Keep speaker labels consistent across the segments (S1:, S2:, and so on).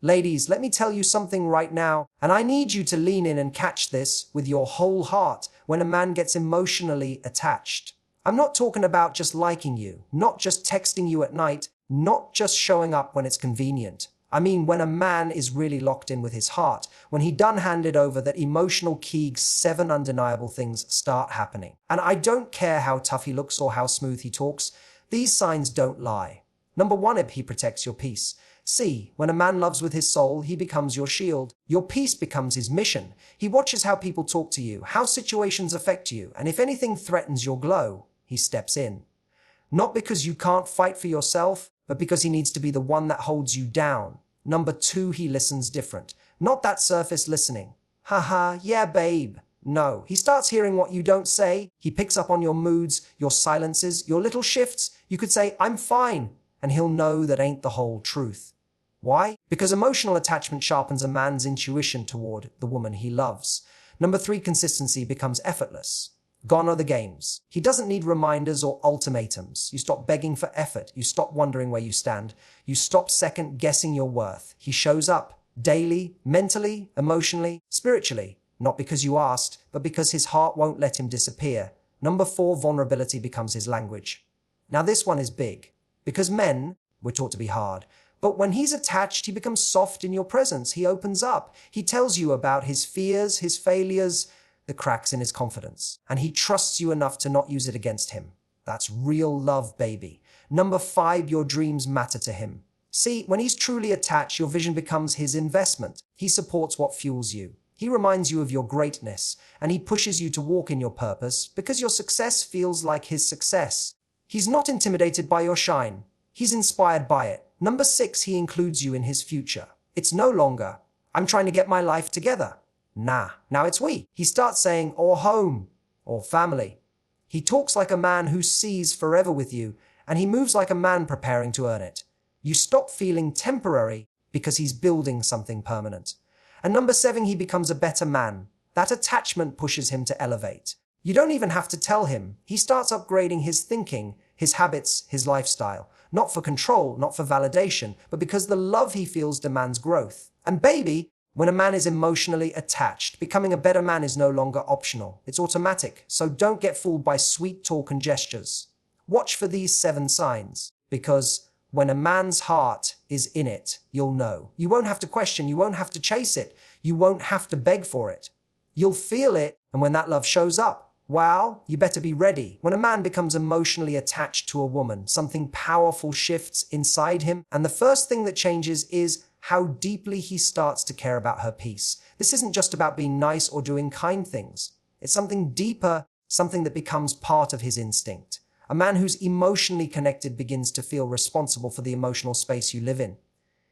S1: Ladies, let me tell you something right now, and I need you to lean in and catch this with your whole heart when a man gets emotionally attached. I'm not talking about just liking you, not just texting you at night, not just showing up when it's convenient. I mean when a man is really locked in with his heart, when he done handed over that emotional key, 7 undeniable things start happening. And I don't care how tough he looks or how smooth he talks, these signs don't lie. Number 1, he protects your peace. See, when a man loves with his soul, he becomes your shield. Your peace becomes his mission. He watches how people talk to you, how situations affect you, and if anything threatens your glow, he steps in. Not because you can't fight for yourself, but because he needs to be the one that holds you down. Number 2, he listens different. Not that surface listening. Haha, yeah babe. No, he starts hearing what you don't say. He picks up on your moods, your silences, your little shifts. You could say, I'm fine, and he'll know that ain't the whole truth. Why? Because emotional attachment sharpens a man's intuition toward the woman he loves. Number 3, consistency becomes effortless. Gone are the games. He doesn't need reminders or ultimatums. You stop begging for effort. You stop wondering where you stand. You stop second-guessing your worth. He shows up daily, mentally, emotionally, spiritually. Not because you asked, but because his heart won't let him disappear. Number 4, vulnerability becomes his language. Now this one is big, because men, we're taught to be hard. But when he's attached, he becomes soft in your presence. He opens up. He tells you about his fears, his failures, the cracks in his confidence. And he trusts you enough to not use it against him. That's real love, baby. Number 5, your dreams matter to him. See, when he's truly attached, your vision becomes his investment. He supports what fuels you. He reminds you of your greatness, and he pushes you to walk in your purpose because your success feels like his success. He's not intimidated by your shine. He's inspired by it. Number 6, he includes you in his future. It's no longer, I'm trying to get my life together. Nah, now it's we. He starts saying, or home, or family. He talks like a man who sees forever with you, and he moves like a man preparing to earn it. You stop feeling temporary because he's building something permanent. And number 7, he becomes a better man. That attachment pushes him to elevate. You don't even have to tell him. He starts upgrading his thinking, his habits, his lifestyle. Not for control, not for validation, but because the love he feels demands growth. And baby, when a man is emotionally attached, becoming a better man is no longer optional. It's automatic, so don't get fooled by sweet talk and gestures. Watch for these 7 signs, because when a man's heart is in it, you'll know. You won't have to question, you won't have to chase it, you won't have to beg for it. You'll feel it, and when that love shows up, wow, you better be ready. When a man becomes emotionally attached to a woman, something powerful shifts inside him, and the first thing that changes is how deeply he starts to care about her peace. This isn't just about being nice or doing kind things. It's something deeper, something that becomes part of his instinct. A man who's emotionally connected begins to feel responsible for the emotional space you live in.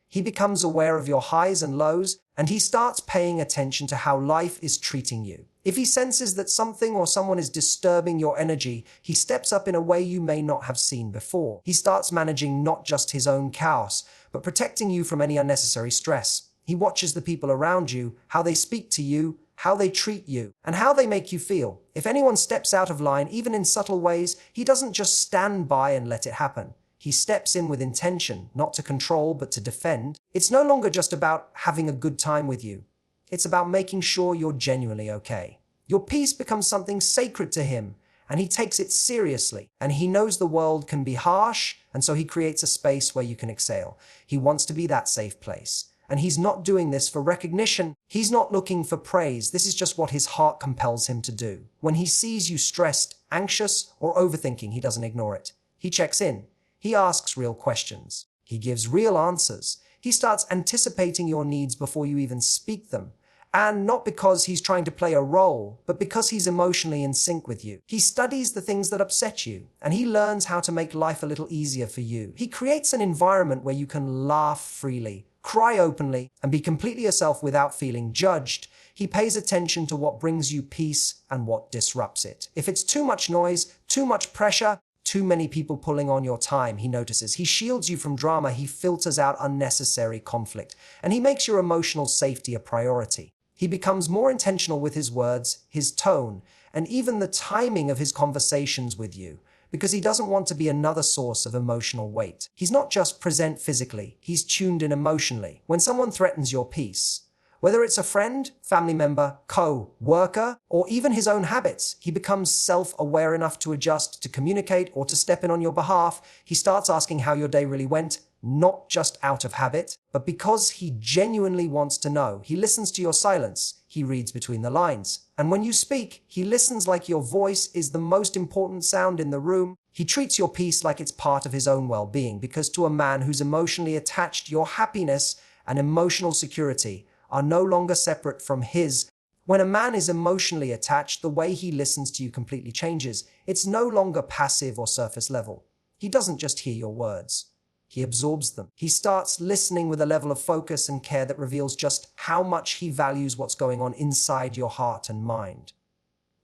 S1: He becomes aware of your highs and lows, and he starts paying attention to how life is treating you. If he senses that something or someone is disturbing your energy, he steps up in a way you may not have seen before. He starts managing not just his own chaos, but protecting you from any unnecessary stress. He watches the people around you, how they speak to you, how they treat you, and how they make you feel. If anyone steps out of line, even in subtle ways, he doesn't just stand by and let it happen. He steps in with intention, not to control, but to defend. It's no longer just about having a good time with you. It's about making sure you're genuinely okay. Your peace becomes something sacred to him, and he takes it seriously. And he knows the world can be harsh, and so he creates a space where you can exhale. He wants to be that safe place. And he's not doing this for recognition. He's not looking for praise. This is just what his heart compels him to do. When he sees you stressed, anxious, or overthinking, he doesn't ignore it. He checks in. He asks real questions. He gives real answers. He starts anticipating your needs before you even speak them. And not because he's trying to play a role, but because he's emotionally in sync with you. He studies the things that upset you, and he learns how to make life a little easier for you. He creates an environment where you can laugh freely, cry openly, and be completely yourself without feeling judged. He pays attention to what brings you peace and what disrupts it. If it's too much noise, too much pressure, too many people pulling on your time, he notices. He shields you from drama. He filters out unnecessary conflict, and he makes your emotional safety a priority. He becomes more intentional with his words, his tone, and even the timing of his conversations with you. because he doesn't want to be another source of emotional weight. He's not just present physically, he's tuned in emotionally. When someone threatens your peace, whether it's a friend, family member, co-worker, or even his own habits, he becomes self-aware enough to adjust, to communicate, or to step in on your behalf. He starts asking how your day really went, not just out of habit, but because he genuinely wants to know. He listens to your silence. He reads between the lines. And when you speak, he listens like your voice is the most important sound in the room. He treats your peace like it's part of his own well-being, because to a man who's emotionally attached, your happiness and emotional security are no longer separate from his. When a man is emotionally attached, the way he listens to you completely changes. It's no longer passive or surface level. He doesn't just hear your words. He absorbs them. He starts listening with a level of focus and care that reveals just how much he values what's going on inside your heart and mind.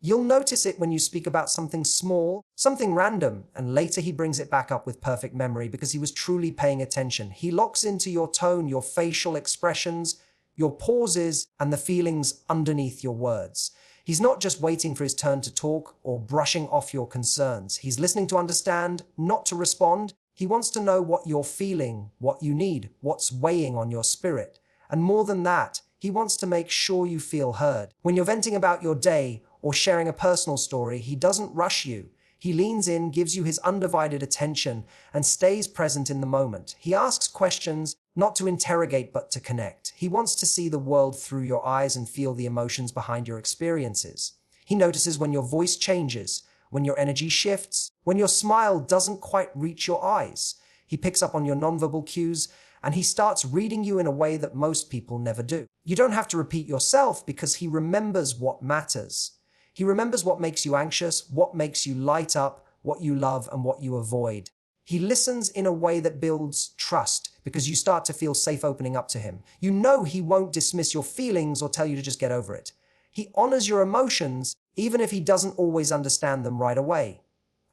S1: You'll notice it when you speak about something small, something random, and later he brings it back up with perfect memory because he was truly paying attention. He locks into your tone, your facial expressions, your pauses, and the feelings underneath your words. He's not just waiting for his turn to talk or brushing off your concerns. He's listening to understand, not to respond. He wants to know what you're feeling, what you need, what's weighing on your spirit. And more than that, he wants to make sure you feel heard. When you're venting about your day or sharing a personal story, he doesn't rush you. He leans in, gives you his undivided attention, and stays present in the moment. He asks questions, not to interrogate, but to connect. He wants to see the world through your eyes and feel the emotions behind your experiences. He notices when your voice changes, when your energy shifts, when your smile doesn't quite reach your eyes. He picks up on your nonverbal cues, and he starts reading you in a way that most people never do. You don't have to repeat yourself because he remembers what matters. He remembers what makes you anxious, what makes you light up, what you love, and what you avoid. He listens in a way that builds trust because you start to feel safe opening up to him. You know he won't dismiss your feelings or tell you to just get over it. He honors your emotions, even if he doesn't always understand them right away.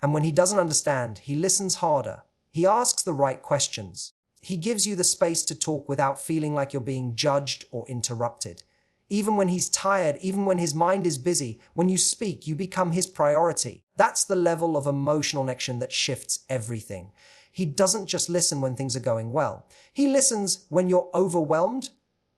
S1: And when he doesn't understand, he listens harder. He asks the right questions. He gives you the space to talk without feeling like you're being judged or interrupted. Even when he's tired, even when his mind is busy, when you speak, you become his priority. That's the level of emotional connection that shifts everything. He doesn't just listen when things are going well. He listens when you're overwhelmed,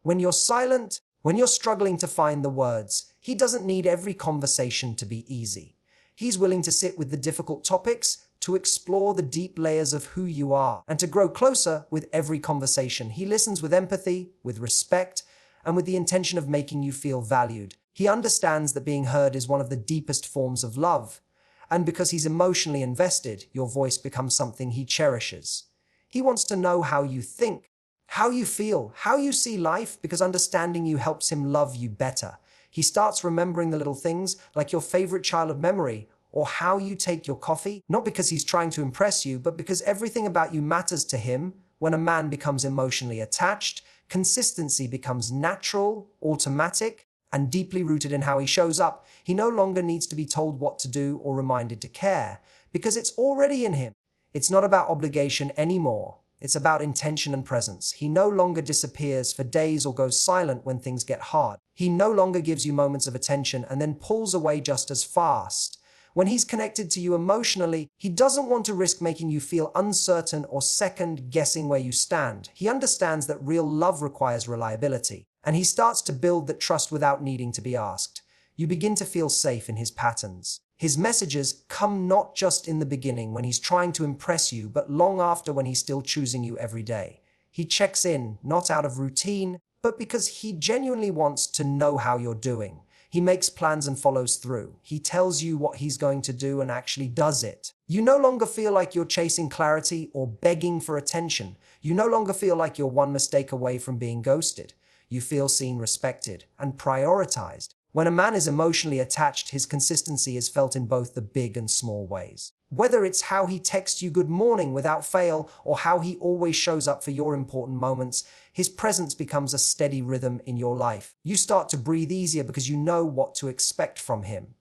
S1: when you're silent, when you're struggling to find the words. He doesn't need every conversation to be easy. He's willing to sit with the difficult topics, to explore the deep layers of who you are, and to grow closer with every conversation. He listens with empathy, with respect, and with the intention of making you feel valued. He understands that being heard is one of the deepest forms of love, and because he's emotionally invested, your voice becomes something he cherishes. He wants to know how you think, how you feel, how you see life, because understanding you helps him love you better. He starts remembering the little things, like your favorite childhood memory, or how you take your coffee, not because he's trying to impress you, but because everything about you matters to him. When a man becomes emotionally attached, consistency becomes natural, automatic, and deeply rooted in how he shows up. He no longer needs to be told what to do or reminded to care, because it's already in him. It's not about obligation anymore. It's about intention and presence. He no longer disappears for days or goes silent when things get hard. He no longer gives you moments of attention and then pulls away just as fast. When he's connected to you emotionally, he doesn't want to risk making you feel uncertain or second-guessing where you stand. He understands that real love requires reliability, and he starts to build that trust without needing to be asked. You begin to feel safe in his patterns. His messages come not just in the beginning when he's trying to impress you, but long after when he's still choosing you every day. He checks in, not out of routine, but because he genuinely wants to know how you're doing. He makes plans and follows through. He tells you what he's going to do and actually does it. You no longer feel like you're chasing clarity or begging for attention. You no longer feel like you're one mistake away from being ghosted. You feel seen, respected, and prioritized. When a man is emotionally attached, his consistency is felt in both the big and small ways. Whether it's how he texts you good morning without fail or how he always shows up for your important moments, his presence becomes a steady rhythm in your life. You start to breathe easier because you know what to expect from him.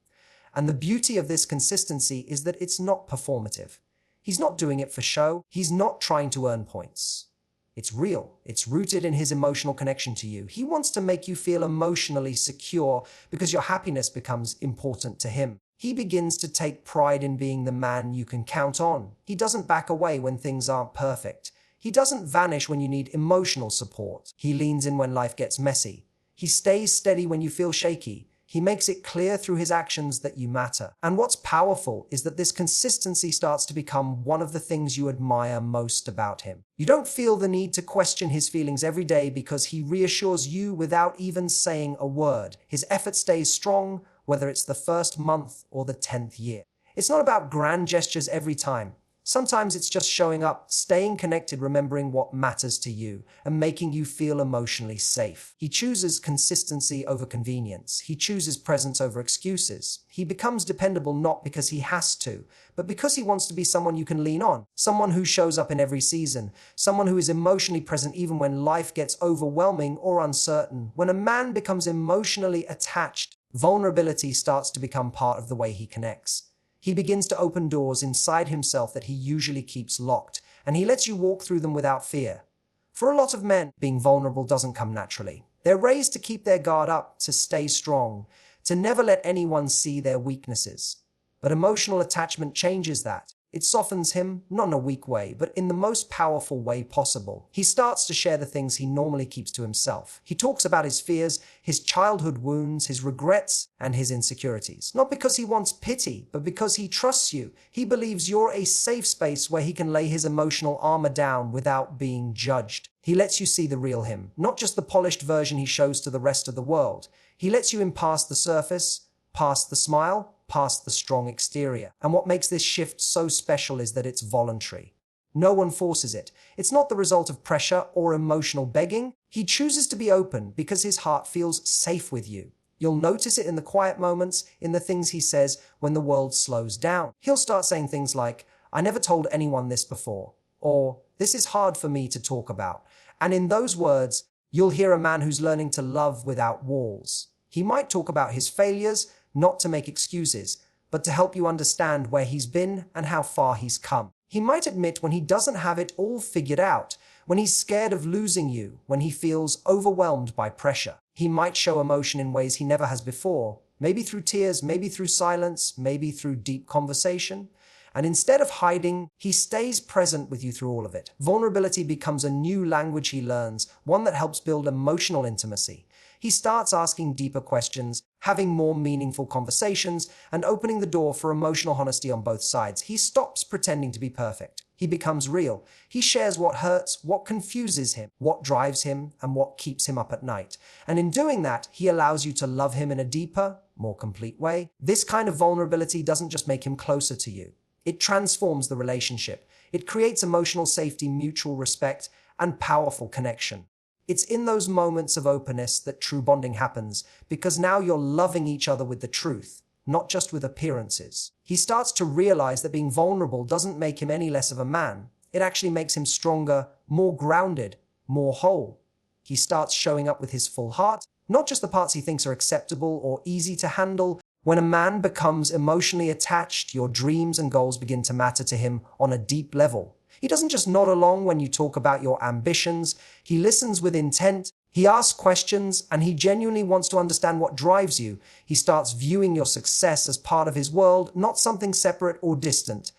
S1: And the beauty of this consistency is that it's not performative. He's not doing it for show. He's not trying to earn points. It's real. It's rooted in his emotional connection to you. He wants to make you feel emotionally secure because your happiness becomes important to him. He begins to take pride in being the man you can count on. He doesn't back away when things aren't perfect. He doesn't vanish when you need emotional support. He leans in when life gets messy. He stays steady when you feel shaky. He makes it clear through his actions that you matter. And what's powerful is that this consistency starts to become one of the things you admire most about him. You don't feel the need to question his feelings every day because he reassures you without even saying a word. His effort stays strong, whether it's the first month or the 10th year. It's not about grand gestures every time. Sometimes it's just showing up, staying connected, remembering what matters to you, and making you feel emotionally safe. He chooses consistency over convenience. He chooses presence over excuses. He becomes dependable not because he has to, but because he wants to be someone you can lean on, someone who shows up in every season, someone who is emotionally present even when life gets overwhelming or uncertain. When a man becomes emotionally attached, vulnerability starts to become part of the way he connects. He begins to open doors inside himself that he usually keeps locked, and he lets you walk through them without fear. For a lot of men, being vulnerable doesn't come naturally. They're raised to keep their guard up, to stay strong, to never let anyone see their weaknesses. But emotional attachment changes that. It softens him, not in a weak way, but in the most powerful way possible. He starts to share the things he normally keeps to himself. He talks about his fears, his childhood wounds, his regrets, and his insecurities. Not because he wants pity, but because he trusts you. He believes you're a safe space where he can lay his emotional armor down without being judged. He lets you see the real him, not just the polished version he shows to the rest of the world. He lets you in past the surface, past the smile, past the strong exterior. And what makes this shift so special is that it's voluntary. No one forces it. It's not the result of pressure or emotional begging. He chooses to be open because his heart feels safe with you. You'll notice it in the quiet moments, in the things he says when the world slows down. He'll start saying things like, "I never told anyone this before," or "This is hard for me to talk about." And in those words, you'll hear a man who's learning to love without walls. He might talk about his failures, not to make excuses, but to help you understand where he's been and how far he's come. He might admit when he doesn't have it all figured out, when he's scared of losing you, when he feels overwhelmed by pressure. He might show emotion in ways he never has before, maybe through tears, maybe through silence, maybe through deep conversation. And instead of hiding, he stays present with you through all of it. Vulnerability becomes a new language he learns, one that helps build emotional intimacy. He starts asking deeper questions, having more meaningful conversations, and opening the door for emotional honesty on both sides. He stops pretending to be perfect. He becomes real. He shares what hurts, what confuses him, what drives him, and what keeps him up at night. And in doing that, he allows you to love him in a deeper, more complete way. This kind of vulnerability doesn't just make him closer to you. It transforms the relationship. It creates emotional safety, mutual respect, and powerful connection. It's in those moments of openness that true bonding happens, because now you're loving each other with the truth, not just with appearances. He starts to realize that being vulnerable doesn't make him any less of a man. It actually makes him stronger, more grounded, more whole. He starts showing up with his full heart, not just the parts he thinks are acceptable or easy to handle. When a man becomes emotionally attached, your dreams and goals begin to matter to him on a deep level. He doesn't just nod along when you talk about your ambitions. He listens with intent. He asks questions, and he genuinely wants to understand what drives you. He starts viewing your success as part of his world, not something separate or distant.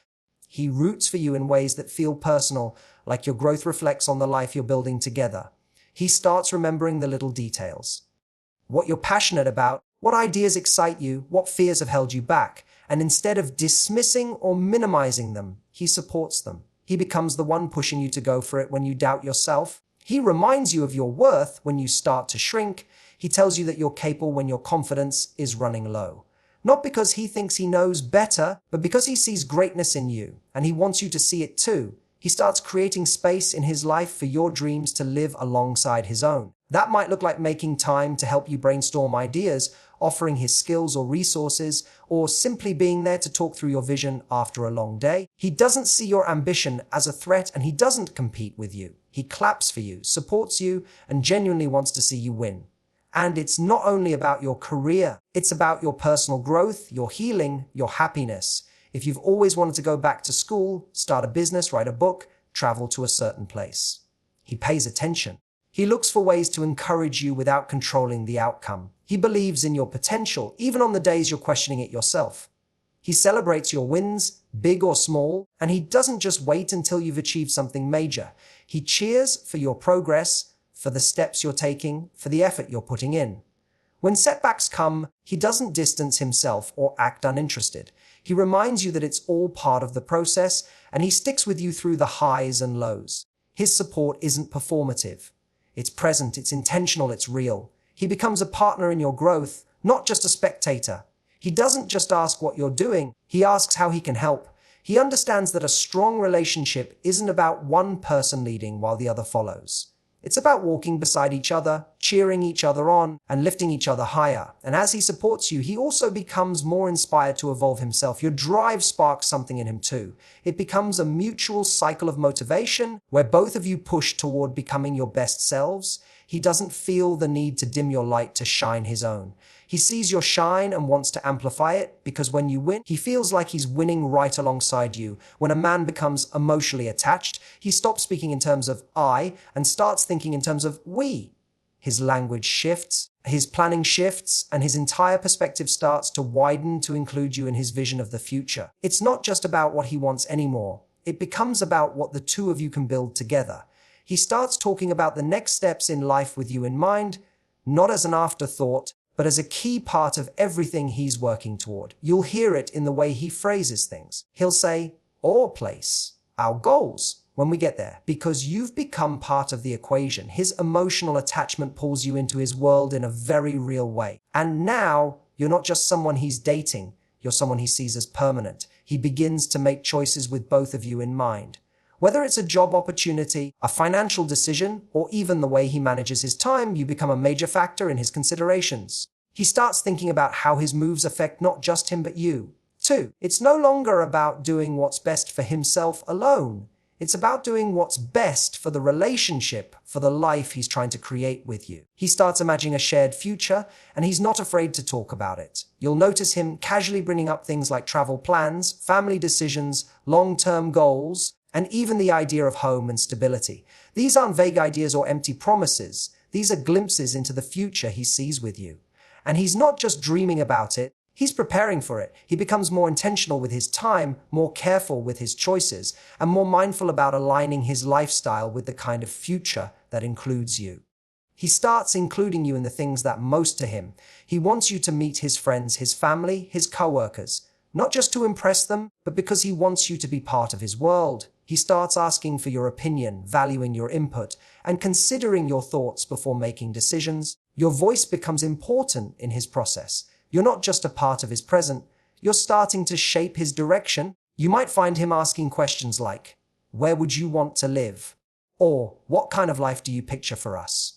S1: He roots for you in ways that feel personal, like your growth reflects on the life you're building together. He starts remembering the little details. What you're passionate about, what ideas excite you, what fears have held you back. And instead of dismissing or minimizing them, he supports them. He becomes the one pushing you to go for it when you doubt yourself. He reminds you of your worth when you start to shrink. He tells you that you're capable when your confidence is running low. Not because he thinks he knows better, but because he sees greatness in you, and he wants you to see it too. He starts creating space in his life for your dreams to live alongside his own. That might look like making time to help you brainstorm ideas, offering his skills or resources, or simply being there to talk through your vision after a long day. He doesn't see your ambition as a threat, and he doesn't compete with you. He claps for you, supports you, and genuinely wants to see you win. And it's not only about your career, it's about your personal growth, your healing, your happiness. If you've always wanted to go back to school, start a business, write a book, travel to a certain place. He pays attention. He looks for ways to encourage you without controlling the outcome. He believes in your potential, even on the days you're questioning it yourself. He celebrates your wins, big or small, and he doesn't just wait until you've achieved something major. He cheers for your progress, for the steps you're taking, for the effort you're putting in. When setbacks come, he doesn't distance himself or act uninterested. He reminds you that it's all part of the process, and he sticks with you through the highs and lows. His support isn't performative. It's present, it's intentional, it's real. He becomes a partner in your growth, not just a spectator. He doesn't just ask what you're doing, he asks how he can help. He understands that a strong relationship isn't about one person leading while the other follows. It's about walking beside each other, cheering each other on, and lifting each other higher. And as he supports you, he also becomes more inspired to evolve himself. Your drive sparks something in him too. It becomes a mutual cycle of motivation where both of you push toward becoming your best selves. He doesn't feel the need to dim your light to shine his own. He sees your shine and wants to amplify it, because when you win, he feels like he's winning right alongside you. When a man becomes emotionally attached, he stops speaking in terms of I and starts thinking in terms of we. His language shifts, his planning shifts, and his entire perspective starts to widen to include you in his vision of the future. It's not just about what he wants anymore. It becomes about what the two of you can build together. He starts talking about the next steps in life with you in mind, not as an afterthought, but as a key part of everything he's working toward. You'll hear it in the way he phrases things. He'll say, "our place, our goals," when we get there, because you've become part of the equation. His emotional attachment pulls you into his world in a very real way. And now, you're not just someone he's dating, you're someone he sees as permanent. He begins to make choices with both of you in mind. Whether it's a job opportunity, a financial decision, or even the way he manages his time, you become a major factor in his considerations. He starts thinking about how his moves affect not just him but you, too. It's no longer about doing what's best for himself alone. It's about doing what's best for the relationship, for the life he's trying to create with you. He starts imagining a shared future, and he's not afraid to talk about it. You'll notice him casually bringing up things like travel plans, family decisions, long-term goals, and even the idea of home and stability. These aren't vague ideas or empty promises. These are glimpses into the future he sees with you. And he's not just dreaming about it, he's preparing for it. He becomes more intentional with his time, more careful with his choices, and more mindful about aligning his lifestyle with the kind of future that includes you. He starts including you in the things that most to him. He wants you to meet his friends, his family, his coworkers, not just to impress them, but because he wants you to be part of his world. He starts asking for your opinion, valuing your input, and considering your thoughts before making decisions. Your voice becomes important in his process. You're not just a part of his present, you're starting to shape his direction. You might find him asking questions like, "Where would you want to live?" Or, "What kind of life do you picture for us?"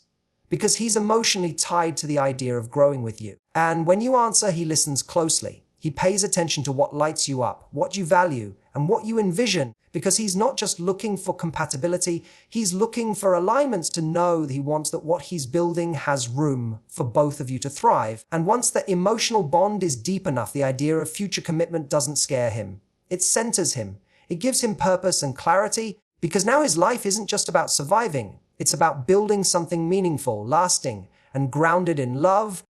S1: Because he's emotionally tied to the idea of growing with you. And when you answer, he listens closely. He pays attention to what lights you up, what you value, and what you envision, because he's not just looking for compatibility, he's looking for alignments to know that he wants that what he's building has room for both of you to thrive. And once the emotional bond is deep enough, the idea of future commitment doesn't scare him. It centers him. It gives him purpose and clarity, because now his life isn't just about surviving. It's about building something meaningful, lasting, and grounded in love,